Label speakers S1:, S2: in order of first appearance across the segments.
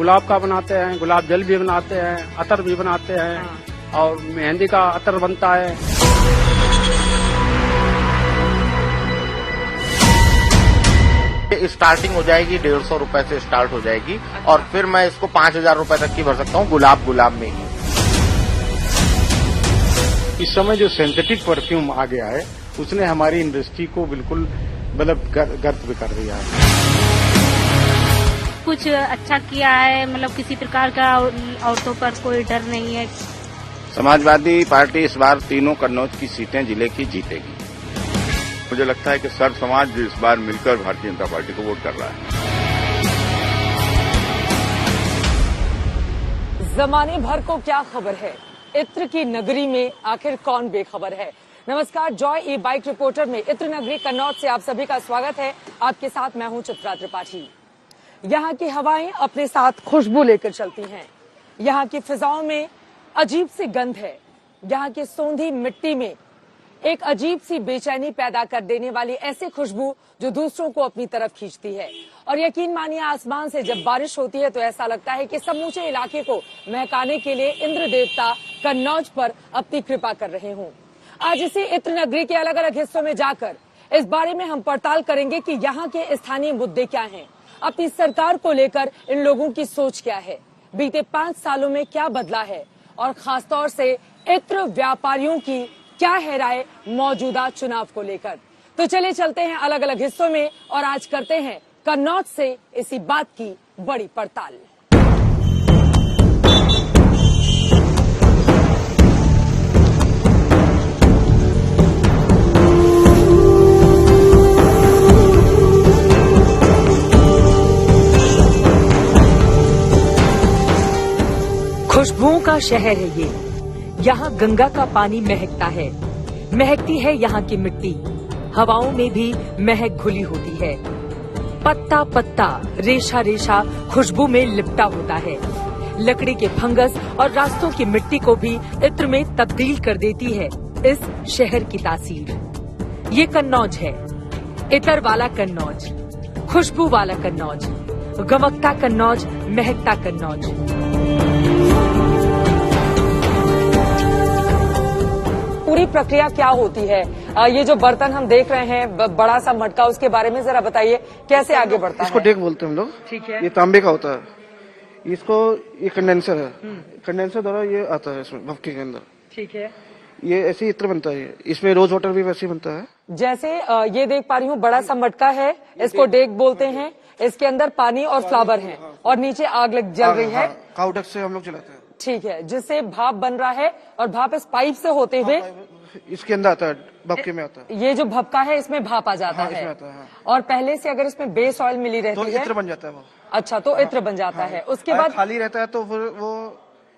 S1: गुलाब का बनाते हैं, गुलाब जल भी बनाते हैं, अतर भी बनाते हैं और मेहंदी का अतर बनता है।
S2: स्टार्टिंग हो जाएगी 150 रुपए से स्टार्ट हो जाएगी और फिर मैं इसको 5000 रुपए तक की भर सकता हूँ गुलाब में ही।
S3: इस समय जो सिंथेटिक परफ्यूम आ गया है उसने हमारी इंडस्ट्री को बिल्कुल मतलब गर्त भी कर दिया है।
S4: कुछ अच्छा किया है, मतलब किसी प्रकार का औरतों पर कोई डर नहीं है।
S5: समाजवादी पार्टी इस बार तीनों कन्नौज की सीटें जिले की जीतेगी।
S6: मुझे लगता है कि सर्व समाज इस बार मिलकर भारतीय जनता पार्टी को वोट कर रहा है।
S7: जमाने भर को क्या खबर है, इत्र की नगरी में आखिर कौन बेखबर है। नमस्कार, जॉय ई बाइक रिपोर्टर में इत्र नगरी कन्नौज से आप सभी का स्वागत है। आपके साथ मैं हूं चित्रा त्रिपाठी। यहाँ की हवाएं अपने साथ खुशबू लेकर चलती हैं। यहाँ की फिजाओं में अजीब सी गंध है। यहाँ की सोंधी मिट्टी में एक अजीब सी बेचैनी पैदा कर देने वाली ऐसी खुशबू जो दूसरों को अपनी तरफ खींचती है। और यकीन मानिए, आसमान से जब बारिश होती है तो ऐसा लगता है कि समूचे इलाके को महकाने के लिए इंद्र देवता कन्नौज पर अपनी कृपा कर रहे हों। आज इसी इत्र नगरी के अलग अलग हिस्सों में जाकर इस बारे में हम पड़ताल करेंगे कि यहाँ के स्थानीय मुद्दे क्या हैं, अपनी सरकार को लेकर इन लोगों की सोच क्या है, बीते 5 सालों में क्या बदला है और खासतौर से इत्र व्यापारियों की क्या है राय मौजूदा चुनाव को लेकर। तो चलिए चलते हैं अलग अलग हिस्सों में और आज करते हैं कन्नौज से इसी बात की बड़ी पड़ताल। खुशबुओं का शहर है ये। यहाँ गंगा का पानी महकता है, महकती है यहाँ की मिट्टी। हवाओं में भी महक घुली होती है। पत्ता पत्ता, रेशा रेशा खुशबू में लिपटा होता है। लकड़ी के फंगस और रास्तों की मिट्टी को भी इत्र में तब्दील कर देती है इस शहर की तासीर। ये कन्नौज है, इत्र वाला कन्नौज, खुशबू वाला कन्नौज, गमकता कन्नौज, महकता कन्नौज। पूरी प्रक्रिया क्या होती है? ये जो बर्तन हम देख रहे हैं, बड़ा सा मटका, उसके बारे में जरा बताइए, कैसे आगे बढ़ता है?
S8: इसको डेक बोलते हैं हम लोग। ठीक है। ये तांबे का होता है। इसको ये कंडेंसर है, कंडेंसर द्वारा ये आता है इसमें भपके के अंदर। ठीक है। ये ऐसे इत्र बनता है। इसमें रोज वाटर भी वैसे बनता है। जैसे ये देख पा रही हूँ, बड़ा सा मटका है, इसको डेक बोलते हैं। इसके अंदर पानी और फ्लावर है और नीचे आग जल रही है। काउडक से हम लोग जलाते हैं। ठीक है, जिससे भाप बन रहा है और भाप इस पाइप से होते हुए इसके अंदर आता है, भपके में आता है। ये जो भपका है इसमें भाप आ जाता है। इसमें आता है। और पहले से अगर इसमें बेस ऑयल मिली रहती है तो इत्र बन जाता है वो। अच्छा, तो इत्र बन जाता है। उसके बाद खाली रहता है तो फिर वो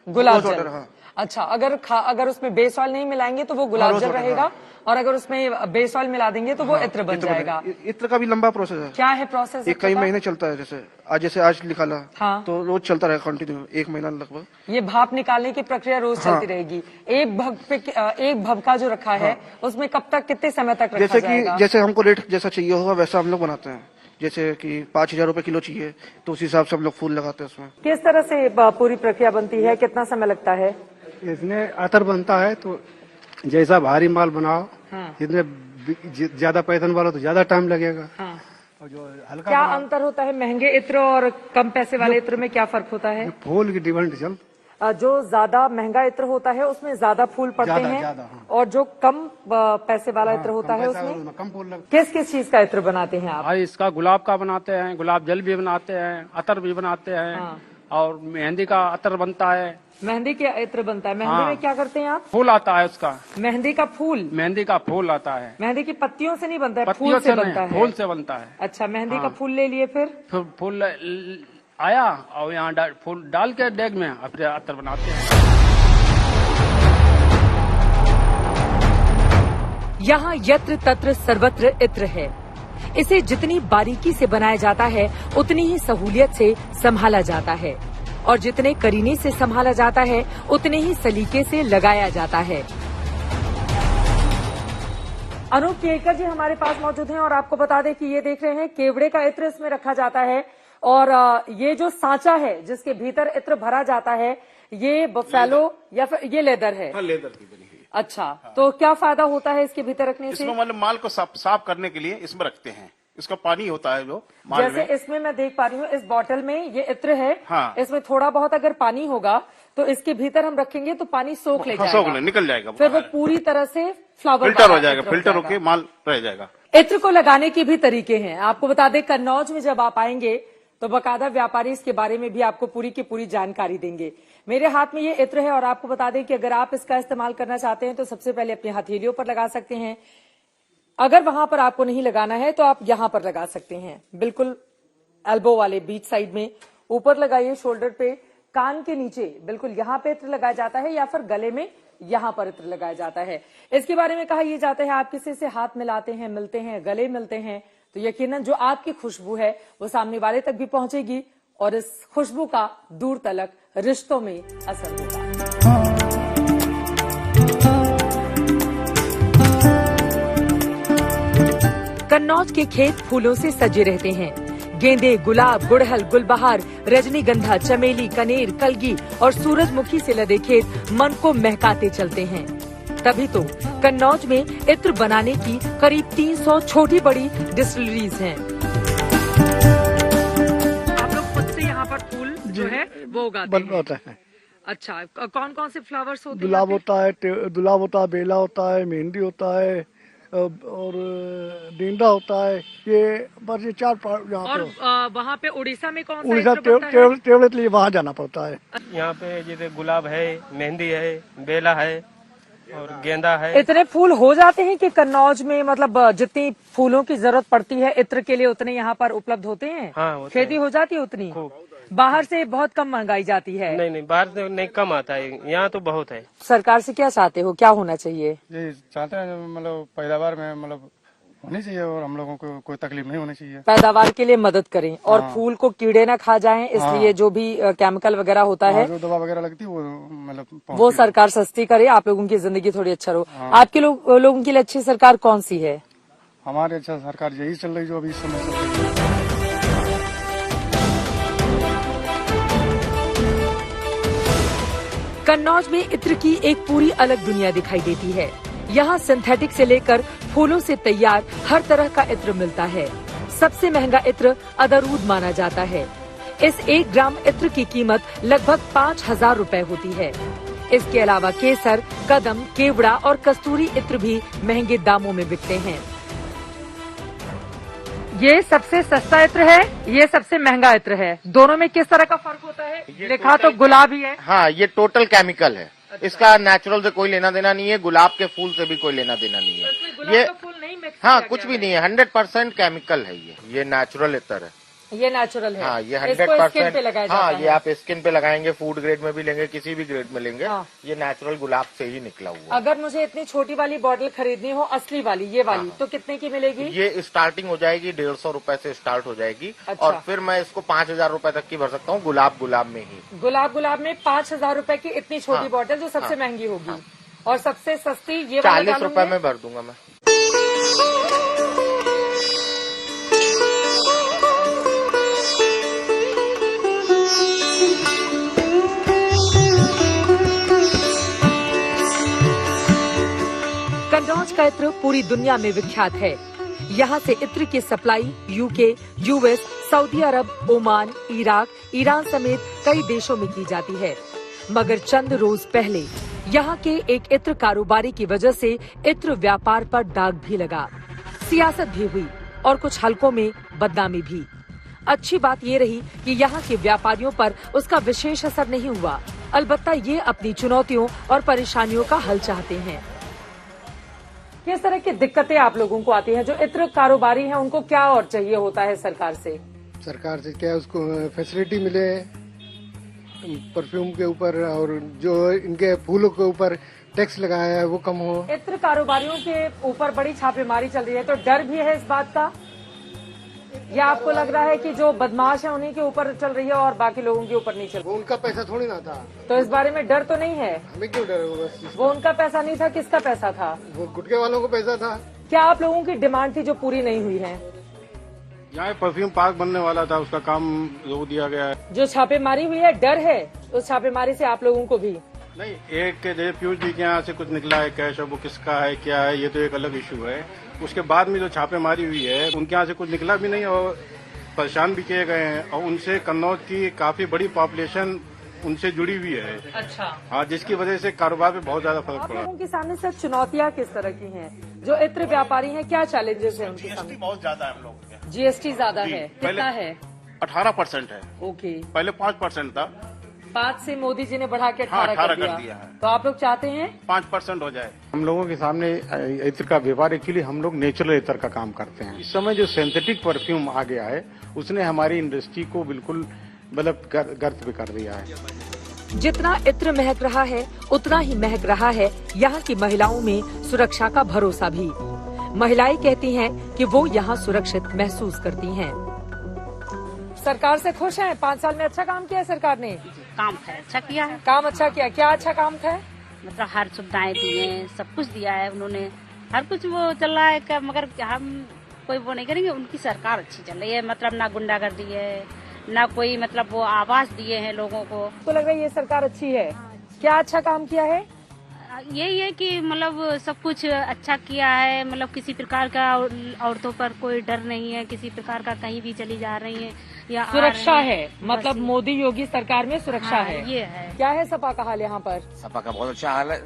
S8: गुलाब जल। अच्छा, अगर उसमें बेस ऑयल नहीं मिलाएंगे तो वो गुलाब जल रहेगा और अगर उसमें बेस ऑयल मिला देंगे तो वो इत्र बन जाएगा। इत्र का भी लंबा प्रोसेस है। क्या है प्रोसेस? कई महीने चलता है। जैसे आज निकाला तो रोज चलता रहेगा कंटिन्यू, 1 महीना लगभग। ये भाप निकालने की प्रक्रिया रोज चलती रहेगी। एक भपका जो रखा है उसमें कब तक, कितने समय तक रखा जाएगा? जैसे हमको रेट जैसा चाहिए होगा वैसा हम लोग बनाते हैं। जैसे कि 5000 रुपए किलो चाहिए तो उस हिसाब से हम लोग फूल लगाते हैं उसमें। किस तरह से पूरी प्रक्रिया बनती है, कितना समय लगता है?
S3: इसमें अतर बनता है तो जैसा भारी माल बनाओ, इसमें ज्यादा पैदन वाला तो ज्यादा टाइम लगेगा। और जो हल्का, क्या अंतर होता है महंगे इत्र और कम पैसे वाले इत्र में? क्या फर्क होता है? फूल की डिमांड चल, जो ज्यादा महंगा इत्र होता है उसमें ज्यादा फूल पड़ते हैं और जो कम पैसे वाला इत्र होता है उसमें कम फूल लगते हैं। किस किस चीज का इत्र बनाते हैं आप?
S1: इसका गुलाब का बनाते हैं, गुलाब जल भी बनाते हैं, अतर भी बनाते हैं और मेहंदी का अतर बनता है।
S7: मेहंदी के इत्र बनता है। मेहंदी में क्या करते हैं आप?
S1: फूल आता है उसका। मेहंदी
S7: का फूल? मेहंदी का फूल आता है। मेहंदी की पत्तियों से नहीं बनता है, फूल से बनता है।
S1: फूल से बनता है।
S7: अच्छा, मेहंदी का फूल ले लिए, फिर
S1: फूल आया और यहाँ फूल डाल के डेग में अपने अतर बनाते हैं।
S7: यहाँ यत्र तत्र सर्वत्र इत्र है। इसे जितनी बारीकी से बनाया जाता है उतनी ही सहूलियत से संभाला जाता है और जितने करीने से संभाला जाता है उतने ही सलीके से लगाया जाता है। अनूप केलकर जी हमारे पास मौजूद हैं और आपको बता दें कि ये देख रहे हैं केवड़े का इत्र इसमें रखा जाता है और ये जो सांचा है जिसके भीतर इत्र भरा जाता है, ये बफेलो या फिर ये लेदर है?
S5: हाँ, लेदर की बनी हुई।
S7: अच्छा, तो क्या फायदा होता है इसके भीतर रखने से?
S5: इसमें मतलब माल को साफ करने के लिए इसमें रखते हैं। इसका पानी होता है जो माल
S7: जैसे
S5: में।
S7: इसमें मैं देख पा रही हूँ, इस बॉटल में ये इत्र है।
S5: हाँ।
S7: इसमें थोड़ा बहुत अगर पानी होगा तो इसके भीतर हम रखेंगे तो पानी सोख ले जाएगा,
S5: सोख ले, निकल जाएगा,
S7: फिर वो पूरी तरह से फ्लावर
S5: फिल्टर हो जाएगा, फिल्टर होके माल रह जाएगा।
S7: इत्र को लगाने के भी तरीके हैं। आपको बता दें, कन्नौज में जब आप आएंगे तो बाकायदा व्यापारी इसके बारे में भी आपको पूरी की पूरी जानकारी देंगे। मेरे हाथ में ये इत्र है और आपको बता दें कि अगर आप इसका इस्तेमाल करना चाहते हैं तो सबसे पहले अपनी हथेलियों पर लगा सकते हैं। अगर वहां पर आपको नहीं लगाना है तो आप यहां पर लगा सकते हैं, बिल्कुल एल्बो वाले बीच साइड में। ऊपर लगाइए, शोल्डर पे, कान के नीचे बिल्कुल यहां पे इत्र लगाया जाता है या फिर गले में यहां पर इत्र लगाया जाता है। इसके बारे में कहा यह जाता है, आप किसी से हाथ मिलाते हैं, मिलते हैं, गले मिलते हैं तो यकीनन जो आपकी खुशबू है वो सामने वाले तक भी पहुंचेगी और इस खुशबू का दूर तलक रिश्तों में असर होगा। कन्नौज के खेत फूलों से सजे रहते हैं। गेंदे, गुलाब, गुड़हल, गुलबहार, रजनीगंधा, चमेली, कनेर, कलगी और सूरजमुखी से लदे खेत मन को महकाते चलते हैं। तभी तो कन्नौज में इत्र बनाने की करीब 300 छोटी बड़ी डिस्टिलरीज हैं। आप लोग खुद से यहाँ पर फूल जो है वो उगाते हैं? अच्छा, कौन कौन से फ्लावर्स होते हैं?
S9: गुलाब होता है, बेला होता है, मेहंदी होता है और गेंदा होता है। ये बस ये 4 यहाँ
S7: और वहाँ पे उड़ीसा में कौन सा?
S9: उड़ीसा टेबलेट लिए वहाँ जाना पड़ता है।
S10: यहाँ पे जैसे गुलाब है, मेहंदी है, बेला है और गेंदा है।
S7: इतने फूल हो जाते हैं कि कन्नौज में मतलब जितनी फूलों की जरूरत पड़ती है इत्र के लिए उतने यहाँ पर उपलब्ध होते हैं?
S10: हाँ,
S7: खेती हो जाती है उतनी? बाहर से बहुत कम मंगाई जाती है?
S10: नहीं, बाहर से नहीं, कम आता है, यहाँ तो बहुत है।
S7: सरकार से क्या चाहते हो, क्या होना चाहिए?
S9: जी चाहते हैं मतलब पैदावार में मतलब होनी चाहिए और हम लोगों को कोई तकलीफ नहीं होनी चाहिए।
S7: पैदावार के लिए मदद करें और फूल को कीड़े ना खा जाएं, इसलिए जो भी केमिकल वगैरह होता है,
S9: जो दवा वगैरह लगती है वो मतलब
S7: वो सरकार सस्ती करे, आप लोगों की जिंदगी थोड़ी अच्छा हो। आपके लोगों के लिए अच्छी सरकार कौन सी है?
S9: हमारे अच्छा सरकार यही चल रही जो अभी इस समय चल रही है।
S7: कन्नौज में इत्र की एक पूरी अलग दुनिया दिखाई देती है। यहाँ सिंथेटिक से लेकर फूलों से तैयार हर तरह का इत्र मिलता है। सबसे महंगा इत्र अदरूद माना जाता है। इस 1 ग्राम इत्र की कीमत लगभग 5,000 रुपए होती है। इसके अलावा केसर, कदम, केवड़ा और कस्तूरी इत्र भी महंगे दामों में बिकते हैं। ये सबसे सस्ता इत्र है, ये सबसे महंगा इत्र है। दोनों में किस तरह का फर्क होता है? लिखा तो गुलाबी है।
S2: हाँ, ये टोटल केमिकल है। अच्छा। इसका नेचुरल से कोई लेना देना नहीं है, गुलाब के फूल से भी कोई लेना देना नहीं है। ये
S7: फूल नहीं मिक्स?
S2: हाँ, कुछ भी नहीं है, 100% केमिकल है। ये नेचुरल इत्र है।
S7: ये नेचुरल है?
S2: हाँ, ये
S7: 100% पे लगाया जाता
S2: हाँ,
S7: है।
S2: ये आप स्किन पे लगाएंगे, फूड ग्रेड में भी लेंगे, किसी भी ग्रेड में लेंगे। हाँ। ये नेचुरल गुलाब से ही निकला हुआ।
S7: अगर मुझे इतनी छोटी वाली बॉटल खरीदनी हो, असली वाली, ये वाली, तो कितने की मिलेगी?
S2: ये स्टार्टिंग हो जाएगी 150 रुपए से स्टार्ट हो जाएगी।
S7: अच्छा।
S2: और फिर मैं इसको 5,000 रुपए तक की भर सकता हूँ गुलाब में ही।
S7: गुलाब में 5,000 रुपए की इतनी छोटी बॉटल जो सबसे महंगी होगी। और सबसे सस्ती ये
S2: 40 रुपए में भर दूंगा मैं।
S7: कन्नौज का इत्र पूरी दुनिया में विख्यात है। यहाँ से इत्र की सप्लाई यूके, यूएस, सऊदी अरब, ओमान, इराक, ईरान समेत कई देशों में की जाती है। मगर चंद रोज पहले यहाँ के एक इत्र कारोबारी की वजह से इत्र व्यापार पर दाग भी लगा, सियासत भी हुई और कुछ हलकों में बदनामी भी। अच्छी बात ये रही कि यहाँ के व्यापारियों पर उसका विशेष असर नहीं हुआ। अलबत्ता ये अपनी चुनौतियों और परेशानियों का हल चाहते हैं। किस तरह की दिक्कतें आप लोगों को आती हैं? जो इत्र कारोबारी हैं उनको क्या और चाहिए होता है सरकार से?
S3: सरकार से क्या, उसको फैसिलिटी मिले परफ्यूम के ऊपर, और जो इनके फूलों के ऊपर टैक्स लगाया है वो कम हो।
S7: इत्र कारोबारियों के ऊपर बड़ी छापेमारी चल रही है, तो डर भी है इस बात का, या आपको लग रहा है कि जो बदमाश है उन्हीं के ऊपर चल रही है और बाकी लोगों के ऊपर नहीं चल रही?
S3: वो उनका पैसा थोड़ी ना था,
S7: तो इस बारे में डर तो नहीं है?
S3: हमें क्यों डर होगा?
S7: वो उनका पैसा नहीं था, किसका पैसा था?
S3: वो गुटके वालों को पैसा था।
S7: क्या आप लोगों की डिमांड थी जो पूरी नहीं हुई है?
S3: यहाँ परफ्यूम पार्क बनने वाला था, उसका काम रोक दिया गया है।
S7: जो छापेमारी हुई है, डर है उस छापेमारी से आप लोगों को भी?
S3: नहीं, एक पीयूष जी के यहाँ से कुछ निकला है कैश, वो किसका है क्या है ये तो एक अलग इशू है। उसके बाद में जो छापेमारी हुई है उनके यहाँ से कुछ निकला भी नहीं और परेशान भी किए गए हैं और उनसे कन्नौज की काफी बड़ी पॉपुलेशन उनसे जुड़ी हुई है।
S7: अच्छा।
S3: हाँ, जिसकी वजह से कारोबार पे बहुत ज्यादा फर्क
S7: आप
S3: पड़ा।
S7: लोगों के सामने सर चुनौतियाँ किस तरह की हैं? जो इत्र व्यापारी हैं, क्या चैलेंजेस हैं उनके सामने?
S2: बहुत ज्यादा है हम लोगों के।
S7: जीएसटी ज्यादा है, कितना है?
S2: 18% है,
S7: ओके।
S2: पहले 5% था।
S7: 5 से मोदी जी ने बढ़ा के 18 कर दिया है। तो आप लोग चाहते हैं
S2: 5% हो जाए।
S3: हम लोगों के सामने इत्र का व्यापार, एक्चुअली हम लोग नेचुरल इत्र का काम करते हैं। इस समय जो सिंथेटिक परफ्यूम आ गया है उसने हमारी इंडस्ट्री को बिल्कुल मतलब गर्त भी कर दिया है।
S7: जितना इत्र महक रहा है उतना ही महक रहा है यहाँ की महिलाओं में सुरक्षा का भरोसा भी। महिलाएं कहती हैं कि वो यहाँ सुरक्षित महसूस करती हैं। सरकार से खुश हैं? 5 साल में अच्छा काम किया है सरकार ने?
S4: काम है, अच्छा किया है।
S7: काम अच्छा किया, क्या अच्छा काम था?
S4: मतलब हर सुविधाएं दी हैं, सब कुछ दिया है उन्होंने, हर कुछ वो चल रहा है। मगर हम कोई वो नहीं करेंगे, उनकी सरकार अच्छी चल रही है। मतलब ना गुंडागर्दी है, ना कोई मतलब वो आवास दिए हैं लोगों को।
S7: तो लग रहा है ये सरकार अच्छी है। क्या अच्छा काम किया है?
S4: यही है कि मतलब सब कुछ अच्छा किया है। मतलब किसी प्रकार का औरतों पर कोई डर नहीं है, किसी प्रकार का कहीं भी चली जा रही है या
S7: सुरक्षा है। मतलब मोदी योगी सरकार में सुरक्षा है।
S4: ये है।
S7: क्या है सपा का हाल यहाँ पर?
S11: सपा का बहुत अच्छा हाल है,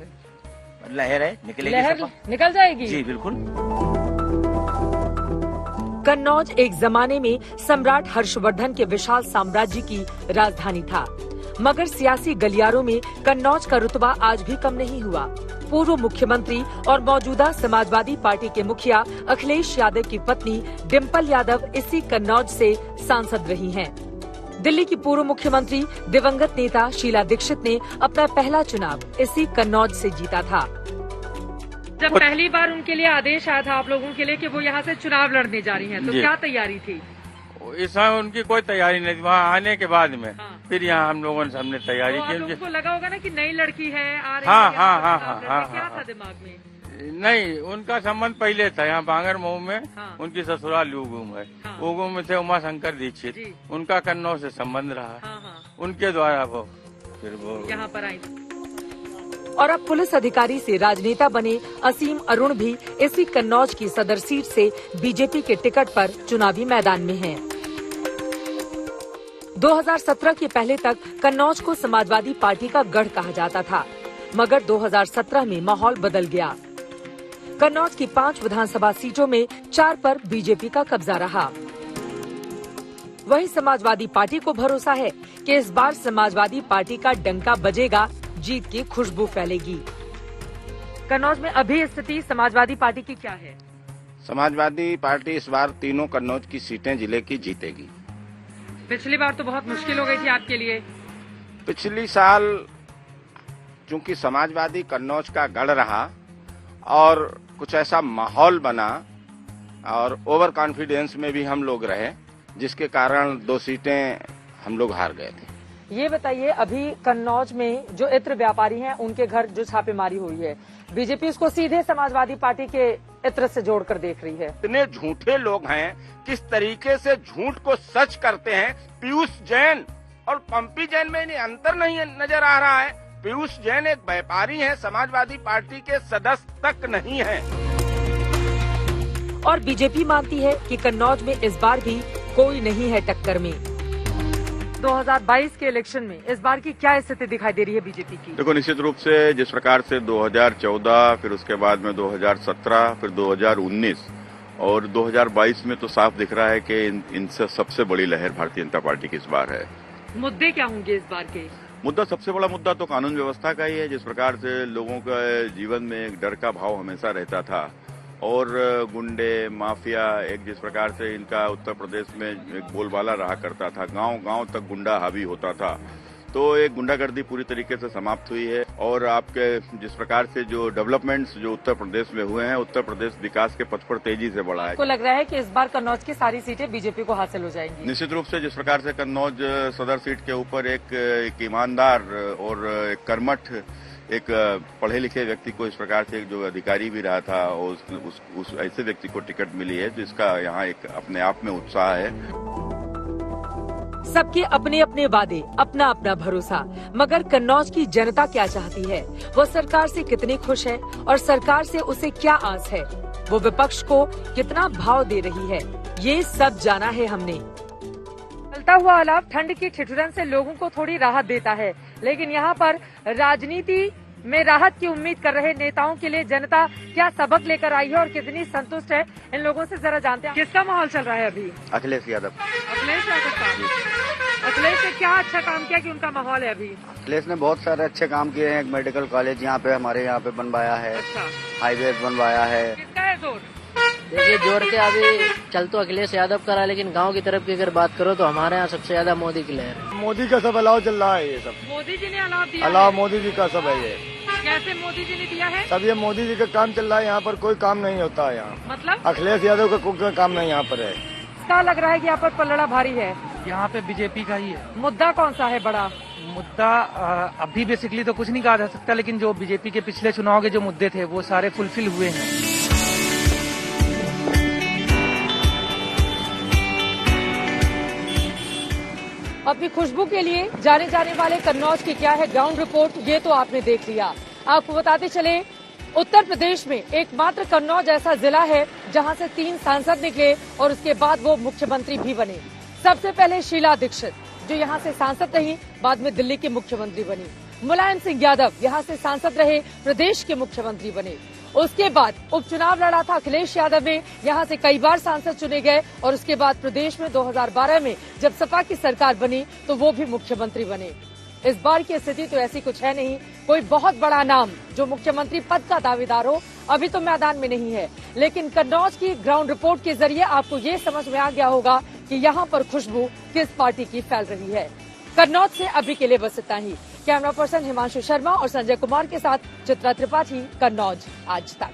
S11: लहर है, निकलेगी
S7: लहर
S11: सपा।
S7: निकल जाएगी
S11: जी बिल्कुल।
S7: कन्नौज एक जमाने में सम्राट हर्षवर्धन के विशाल साम्राज्य की राजधानी था, मगर सियासी गलियारों में कन्नौज का रुतबा आज भी कम नहीं हुआ। पूर्व मुख्यमंत्री और मौजूदा समाजवादी पार्टी के मुखिया अखिलेश यादव की पत्नी डिम्पल यादव इसी कन्नौज से सांसद रही हैं। दिल्ली की पूर्व मुख्यमंत्री दिवंगत नेता शीला दीक्षित ने अपना पहला चुनाव इसी कन्नौज से जीता था। जब पहली बार उनके लिए आदेश आया था आप लोगों के लिए कि वो यहाँ से चुनाव लड़ने जा रही हैं, तो क्या तैयारी थी?
S10: इस समय उनकी कोई तैयारी नहीं थी, वहाँ आने के बाद में फिर यहाँ हम लोगों ने हमने तैयारी की।
S7: उनको लगा होगा ना कि नई लड़की है आ रही
S10: हाँ
S7: है,
S10: हाँ हाँ हाँ हाँ,
S7: क्या था दिमाग में?
S10: नहीं, उनका संबंध पहले था यहाँ बांगर मऊ में। उनकी ससुराल उगुम है। उगुम में थे उमा शंकर दीक्षित, उनका कन्नौज से संबंध रहा। उनके द्वारा वो फिर वो
S7: यहाँ पर आई। और अब पुलिस अधिकारी से राजनेता बने असीम अरुण भी इसी कन्नौज की सदर सीट से बीजेपी के टिकट पर चुनावी मैदान में हैं। 2017 के पहले तक कन्नौज को समाजवादी पार्टी का गढ़ कहा जाता था, मगर 2017 में माहौल बदल गया। कन्नौज की 5 विधानसभा सीटों में 4 पर बीजेपी का कब्जा रहा। वहीं समाजवादी पार्टी को भरोसा है कि इस बार समाजवादी पार्टी का डंका बजेगा, जीत की खुशबू फैलेगी। कन्नौज में अभी स्थिति समाजवादी पार्टी की क्या है?
S5: समाजवादी पार्टी इस बार तीनों कन्नौज की सीटें जिले की जीतेगी।
S7: पिछली बार तो बहुत मुश्किल हो गई थी आपके लिए।
S5: पिछली साल चूंकि समाजवादी कन्नौज का गढ़ रहा और कुछ ऐसा माहौल बना और ओवर कॉन्फिडेंस में भी हम लोग रहे, जिसके कारण 2 सीटें हम लोग हार गए थे।
S7: ये बताइए, अभी कन्नौज में जो इत्र व्यापारी हैं उनके घर जो छापेमारी हुई है, बीजेपी उसको सीधे समाजवादी पार्टी के इत्र से जोड़कर देख रही है।
S5: इतने झूठे लोग हैं, किस तरीके से झूठ को सच करते हैं। पीयूष जैन और पंपी जैन में इन्हें अंतर नहीं नजर आ रहा है। पीयूष जैन एक व्यापारी हैं, समाजवादी पार्टी के सदस्य तक नहीं हैं।
S7: और बीजेपी मानती है कि कन्नौज में इस बार भी कोई नहीं है टक्कर में। 2022 के इलेक्शन में इस बार की क्या स्थिति दिखाई दे रही है बीजेपी की?
S6: देखो, निश्चित रूप से जिस प्रकार से 2014, फिर उसके बाद में 2017, फिर 2019 और 2022 में तो साफ दिख रहा है कि इनसे सबसे बड़ी लहर भारतीय जनता पार्टी की इस बार है।
S7: मुद्दे क्या होंगे इस बार के?
S6: मुद्दा, सबसे बड़ा मुद्दा तो कानून व्यवस्था का ही है। जिस प्रकार से लोगों का जीवन में एक डर का भाव हमेशा रहता था और गुंडे माफिया एक जिस प्रकार से इनका उत्तर प्रदेश में एक बोलबाला रहा करता था, गांव-गांव तक गुंडा हावी होता था, तो एक गुंडागर्दी पूरी तरीके से समाप्त हुई है। और आपके जिस प्रकार से जो डेवलपमेंट्स जो उत्तर प्रदेश में हुए हैं, उत्तर प्रदेश विकास के पथ पर तेजी से बढ़ा है।
S7: आपको लग रहा है कि इस बार कन्नौज की सारी सीटें बीजेपी को हासिल हो जाएंगी?
S6: निश्चित रूप से जिस प्रकार से कन्नौज सदर सीट के ऊपर एक ईमानदार और एक कर्मठ एक पढ़े लिखे व्यक्ति को इस प्रकार से जो अधिकारी भी रहा था और उस ऐसे व्यक्ति को टिकट मिली है, तो इसका यहाँ एक अपने आप में उत्साह है।
S7: सबके अपने अपने वादे, अपना अपना भरोसा, मगर कन्नौज की जनता क्या चाहती है, वो सरकार से कितनी खुश है और सरकार से उसे क्या आस है, वो विपक्ष को कितना भाव दे रही है, ये सब जाना है हमने। चलता हुआ अलाव ठंड की ठिठुरन से लोगों को थोड़ी राहत देता है, लेकिन यहाँ पर राजनीति में राहत की उम्मीद कर रहे नेताओं के लिए जनता क्या सबक लेकर आई है और कितनी संतुष्ट है, इन लोगों से जरा जानते हैं। किसका माहौल चल रहा है अभी?
S2: अखिलेश यादव।
S7: अखिलेश यादव का। अखिलेश ने क्या अच्छा काम किया कि उनका माहौल है अभी?
S12: अखिलेश ने बहुत सारे अच्छे काम किए हैं। एक मेडिकल कॉलेज यहाँ पे हमारे यहाँ पे बनवाया है।
S7: अच्छा।
S12: हाईवे बनवाया है।
S7: किसका है जोर?
S13: देखिए जोर के अभी चल तो अखिलेश यादव का रहा, लेकिन गांव की तरफ की अगर बात करो तो हमारे यहाँ सबसे ज्यादा मोदी की लहर है।
S14: मोदी का सब अलाव चल रहा है, ये सब
S7: मोदी जी ने अलाव दिया।
S14: अलाव मोदी जी का सब है ये।
S7: कैसे मोदी जी ने दिया है?
S14: सब ये मोदी जी का काम चल रहा है, यहाँ पर कोई काम नहीं होता है। यहाँ
S7: मतलब
S14: अखिलेश यादव का कोई काम नहीं यहाँ पर है।
S7: क्या लग रहा है कि यहाँ पर पलड़ा भारी है?
S15: यहाँ पे बीजेपी का ही है।
S7: मुद्दा कौन सा है बड़ा?
S15: मुद्दा अभी बेसिकली तो कुछ नहीं कहा जा सकता, लेकिन जो बीजेपी के पिछले चुनाव के जो मुद्दे थे वो सारे फुलफिल हुए हैं।
S7: अपनी खुशबू के लिए जाने जाने वाले कन्नौज की क्या है ग्राउंड रिपोर्ट, ये तो आपने देख लिया। आपको बताते चले, उत्तर प्रदेश में एकमात्र कन्नौज ऐसा जिला है जहां से 3 सांसद निकले और उसके बाद वो मुख्यमंत्री भी बने। सबसे पहले शीला दीक्षित, जो यहां से सांसद रही, बाद में दिल्ली के मुख्यमंत्री बनी। मुलायम सिंह यादव यहां से सांसद रहे, प्रदेश के मुख्यमंत्री बने। उसके बाद उपचुनाव लड़ा था अखिलेश यादव ने, यहां से कई बार सांसद चुने गए और उसके बाद प्रदेश में 2012 में जब सपा की सरकार बनी तो वो भी मुख्यमंत्री बने। इस बार की स्थिति तो ऐसी कुछ है नहीं, कोई बहुत बड़ा नाम जो मुख्यमंत्री पद का दावेदार हो अभी तो मैदान में नहीं है, लेकिन कन्नौज की ग्राउंड रिपोर्ट के जरिए आपको ये समझ में आ गया होगा कि यहाँ पर खुशबू किस पार्टी की फैल रही है। कन्नौज से अभी के लिए बस इतना ही। कैमरा पर्सन हिमांशु शर्मा और संजय कुमार के साथ चित्रा त्रिपाठी, कन्नौज आज तक।